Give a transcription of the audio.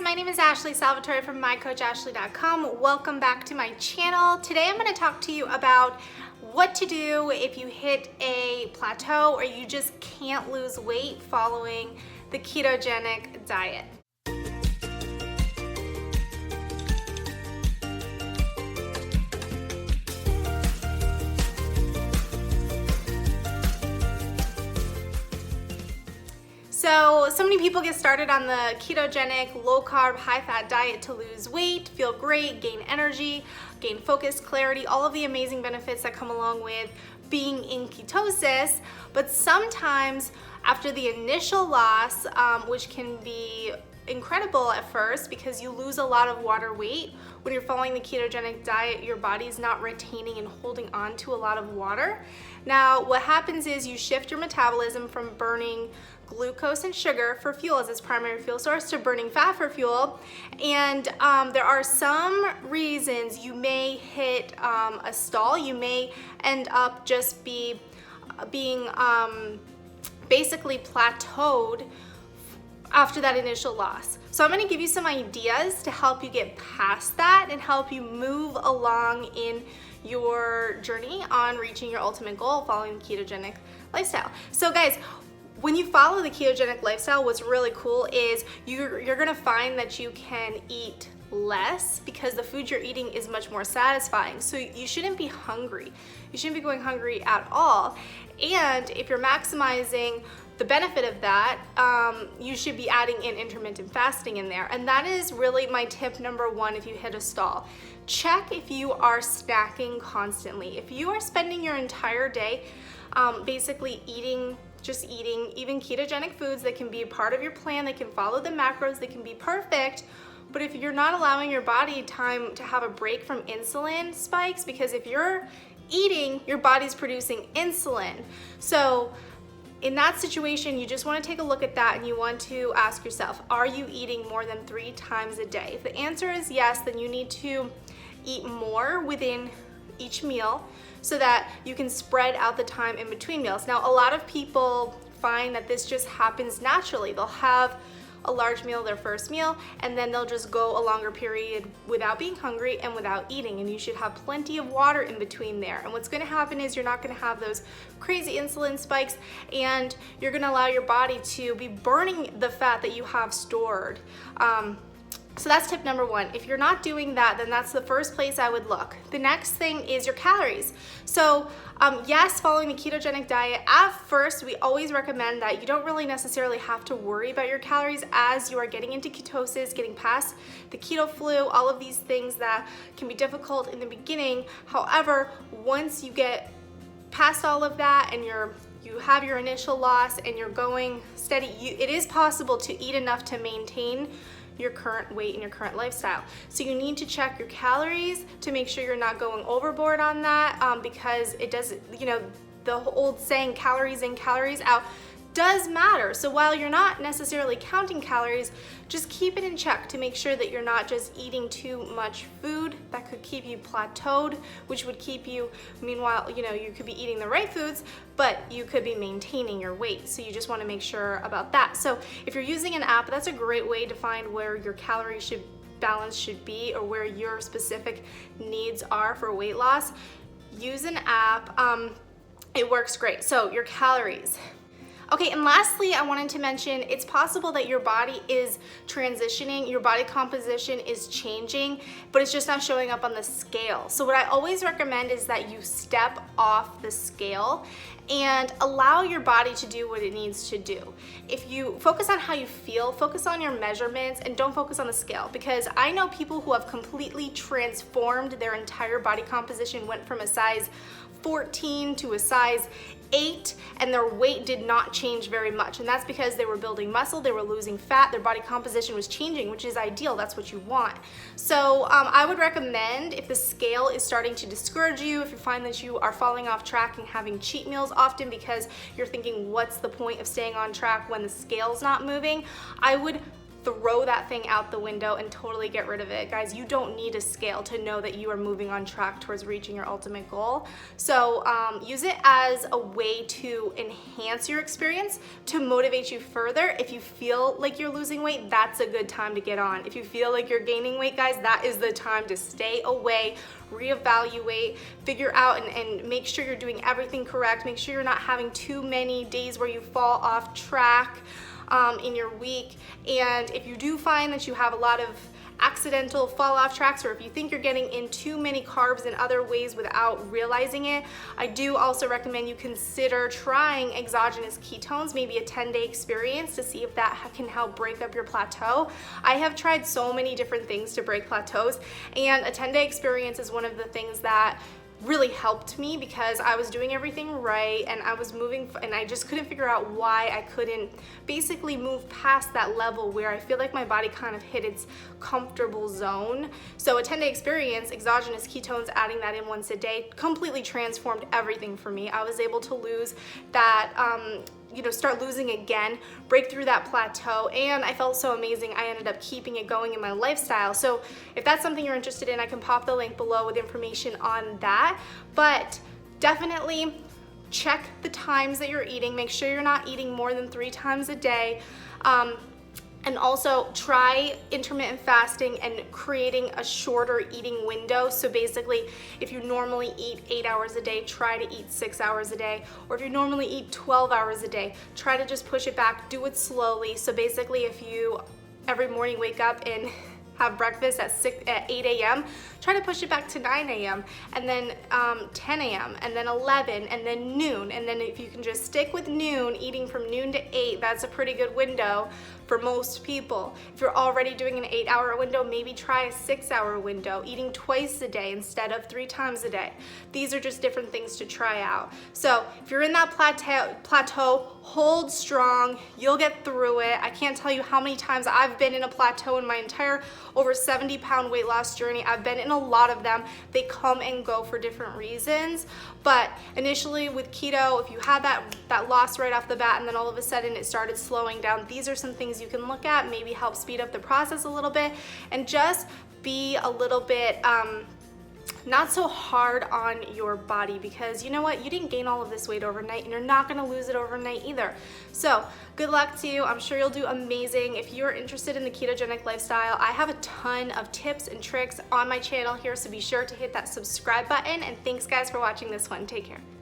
my name is Ashley Salvatori from mycoachashley.com. Welcome back to my channel. Today I'm going to talk to you about what to do if you hit a plateau or you just can't lose weight following the ketogenic diet. So many people get started on the ketogenic, low-carb, high-fat diet to lose weight, feel great, gain energy, gain focus, clarity, all of the amazing benefits that come along with being in ketosis. But sometimes after the initial loss, which can be incredible at first because you lose a lot of water weight, when you're following the ketogenic diet, your body's not retaining and holding on to a lot of water. Now, what happens is you shift your metabolism from burning glucose and sugar for fuel as its primary fuel source to burning fat for fuel. And there are some reasons you may hit a stall. You may end up just being basically plateaued after that initial loss. So I'm going to give you some ideas to help you get past that and help you move along in your journey on reaching your ultimate goal following the ketogenic lifestyle. So guys, when you follow the ketogenic lifestyle, what's really cool is you're gonna find that you can eat less because the food you're eating is much more satisfying. So you shouldn't be hungry. You shouldn't be going hungry at all. And if you're maximizing the benefit of that, you should be adding in intermittent fasting in there. And that is really my tip number one if you hit a stall. Check if you are snacking constantly. If you are spending your entire day basically eating even ketogenic foods that can be a part of your plan, they can follow the macros, they can be perfect, but if you're not allowing your body time to have a break from insulin spikes, because if you're eating, your body's producing insulin. So in that situation, you just want to take a look at that and you want to ask yourself, are you eating more than 3 times a day? If the answer is yes, then you need to eat more within each meal so that you can spread out the time in between meals. Now, a lot of people find that this just happens naturally. They'll have a large meal, their first meal, and then they'll just go a longer period without being hungry and without eating. And you should have plenty of water in between there. And what's gonna happen is you're not gonna have those crazy insulin spikes, and you're gonna allow your body to be burning the fat that you have stored. So that's tip number one. If you're not doing that, then that's the first place I would look. The next thing is your calories. So yes, following the ketogenic diet, at first, we always recommend that you don't really necessarily have to worry about your calories as you are getting into ketosis, getting past the keto flu, all of these things that can be difficult in the beginning. However, once you get past all of that and you have your initial loss and you're going steady, it is possible to eat enough to maintain your current weight and your current lifestyle. So you need to check your calories to make sure you're not going overboard on that because it doesn't, the old saying calories in, calories out does matter. So while you're not necessarily counting calories, just keep it in check to make sure that you're not just eating too much food that could keep you plateaued, which would keep you, meanwhile, you could be eating the right foods, but you could be maintaining your weight. So you just want to make sure about that. So if you're using an app, that's a great way to find where your calorie balance should be or where your specific needs are for weight loss. Use an app. It works great. So your calories. Okay, and lastly, I wanted to mention it's possible that your body is transitioning, your body composition is changing, but it's just not showing up on the scale. So what I always recommend is that you step off the scale and allow your body to do what it needs to do. If you focus on how you feel, focus on your measurements, and don't focus on the scale, because I know people who have completely transformed their entire body composition, went from a size 14 to a size 8, and their weight did not change very much. And that's because they were building muscle, they were losing fat, their body composition was changing, which is ideal. That's what you want. So I would recommend, if the scale is starting to discourage you, if you find that you are falling off track and having cheat meals often because you're thinking, what's the point of staying on track when the scale's not moving? I would throw that thing out the window and totally get rid of it. Guys, you don't need a scale to know that you are moving on track towards reaching your ultimate goal. So use it as a way to enhance your experience, to motivate you further. If you feel like you're losing weight, that's a good time to get on. If you feel like you're gaining weight, guys, that is the time to stay away, reevaluate, figure out and make sure you're doing everything correct. Make sure you're not having too many days where you fall off track in your week. And if you do find that you have a lot of accidental fall off tracks, or if you think you're getting in too many carbs in other ways without realizing it, I do also recommend you consider trying exogenous ketones, maybe a 10-day experience, to see if that can help break up your plateau. I have tried so many different things to break plateaus, and a 10-day experience is one of the things that really helped me, because I was doing everything right and I was moving, and I just couldn't figure out why I couldn't basically move past that level where I feel like my body kind of hit its comfortable zone. So a 10-day experience, exogenous ketones, adding that in once a day, completely transformed everything for me. I was able to lose that start losing again, break through that plateau, and I felt so amazing. I ended up keeping it going in my lifestyle. So if that's something you're interested in, I can pop the link below with information on that. But definitely check the times that you're eating. Make sure you're not eating more than 3 times a day. And also try intermittent fasting and creating a shorter eating window. So basically, if you normally eat 8 hours a day, try to eat 6 hours a day. Or if you normally eat 12 hours a day, try to just push it back, do it slowly. So basically, if you every morning wake up and have breakfast at 8 a.m., try to push it back to 9 a.m. and then 10 a.m. and then 11 and then noon. And then if you can just stick with noon, eating from noon to 8, that's a pretty good window for most people. If you're already doing an 8-hour window, maybe try a 6-hour window, eating twice a day instead of 3 times a day. These are just different things to try out. So if you're in that plateau, hold strong, you'll get through it. I can't tell you how many times I've been in a plateau in my entire over 70-pound weight loss journey. I've been in a lot of them. They come and go for different reasons. But initially with keto, if you had that loss right off the bat and then all of a sudden it started slowing down, these are some things you can look at, maybe help speed up the process a little bit, and just be a little bit not so hard on your body, because you know what, you didn't gain all of this weight overnight and you're not going to lose it overnight either. So good luck to you. I'm sure you'll do amazing. If you're interested in the ketogenic lifestyle, I have a ton of tips and tricks on my channel here, so be sure to hit that subscribe button. And thanks guys for watching this one. Take care.